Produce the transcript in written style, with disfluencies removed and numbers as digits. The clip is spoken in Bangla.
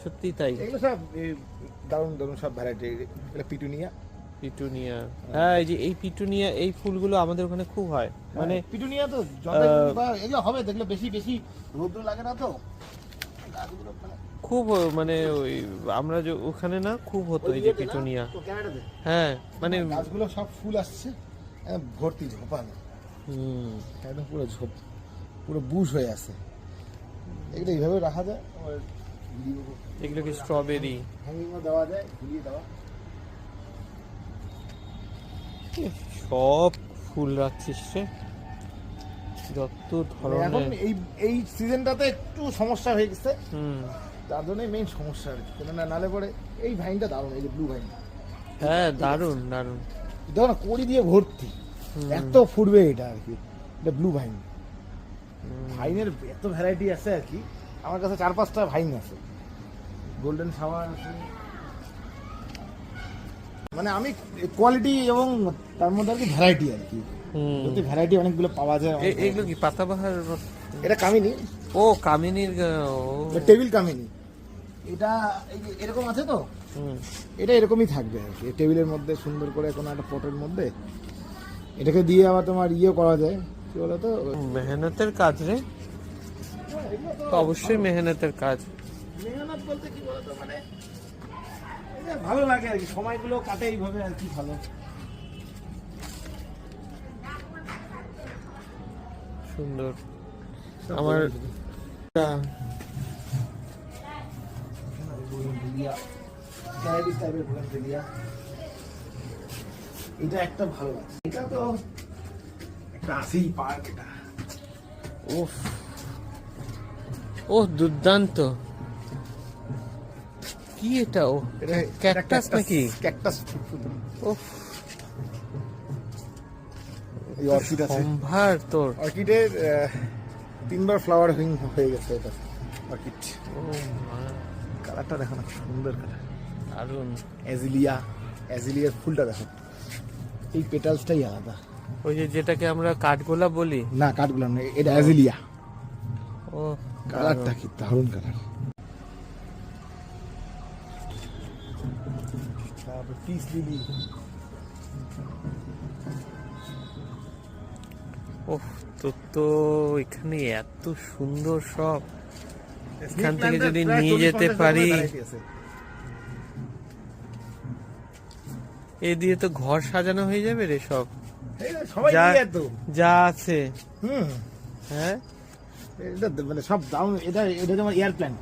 সত্যি তাই। এগুলো সব দারুণ দারুণ সব ভ্যারাইটি। এটা পিটুনিয়া। পিটুনিয়া, হ্যাঁ এই যে এই পিটুনিয়া, এই ফুলগুলো আমাদের ওখানে খুব হয়। মানে পিটুনিয়া তো এগুলো হবে দেখলে বেশি বেশি রোদ্র লাগে না তো গাছগুলো খুব মানে ওই আমরা যে ওখানে না খুব হতো এই যে পিটুনিয়া। হ্যাঁ মানে গাছগুলো সব ফুল আসছে ভর্তি ঝোপানো, একদম পুরো ঝোপ, পুরো বুশ হয়ে আছে। এগুলো এইভাবে রাখা যায়। এগুলো কি স্ট্রবেরি? হ্যাঙ্গিংও দেওয়া যায়, ঝুলিয়ে দেওয়া। সব ফুল রাখছিস রে, যত ধরনের। এখন এই সিজনটাতে একটু সমস্যা হয়ে গেছে, তার জন্যই মেইন সমস্যা আর কি। কেননা নালে পরে এই ভাইনটা দারুণ, এই যে ব্লু ভাইন। হ্যাঁ দারুণ দারুণ, দেখো না কড়ি দিয়ে ভর্তি, এত ফুটবে এটা আর কি। এটা ব্লু ভাইন। ভাইনের এত ভ্যারাইটি আছে আর কি। আমার কাছে 4-5টা ভাইন আছে, গোল্ডেন শাওয়ার আছে। মানে আমি কোয়ালিটি এবং তার মধ্যে আর কি ভ্যারাইটি আর কি, যদি ভ্যারাইটি অনেকগুলো পাওয়া যায়। এগুলো কি পাতাবাহার? এটা কামিনী। ও কামিনীর, টেবিল কামিনী। এটা এরকম আছে তো, এটা এরকমই থাকবে আর কি। টেবিলের মধ্যে সুন্দর করে কোনো একটা পটের মধ্যে এটাকে দিয়ে আবার তোমার করা যায়, কি বলতো, মেহনতের কাজ রে, অবশ্যই মেহনতের কাজ। মেহনত বলতে কি বলতো, মানে ভালো লাগে আর কি, সময়গুলো কাটে এইভাবে আর কি। ভালো, সুন্দর। আমার এটা একটা ভালো আছে। এটা তো একটা আছেই পার্ক। এটা উফ, ও দুর্দান্ত। কি এটা? ও ক্যাকটাস নাকি? ক্যাকটাস। উফ, এই অর্কিড আছে। সম্ভার তোর অর্কিডের 3বার ফ্লাওয়ার হয়ে গেছে এটা অর্কিড। ও মা, কালারটা দেখো না, সুন্দর কালার, দারুণ। অ্যাজিলিয়ার ফুলটা দেখো, এই পেটালসটাই আলাদা। ওই যে যেটাকে আমরা কাঠগোলাপ বলি না, কাঠগোলাপ না, এটা অ্যাজিলিয়া। ও কালারটা কি দারুণ কালার। তারপর পিস লিলি। ওহ, তোর তো এখানে এত সুন্দর সব, এখান থেকে যদি নিয়ে যেতে পারি, এ দিয়ে তো ঘর সাজানো হয়ে যাবে রে সব, যা আছে। হ্যাঁ, এটা মানে সব দাম। এটা যেমন এয়ার প্ল্যান্ট,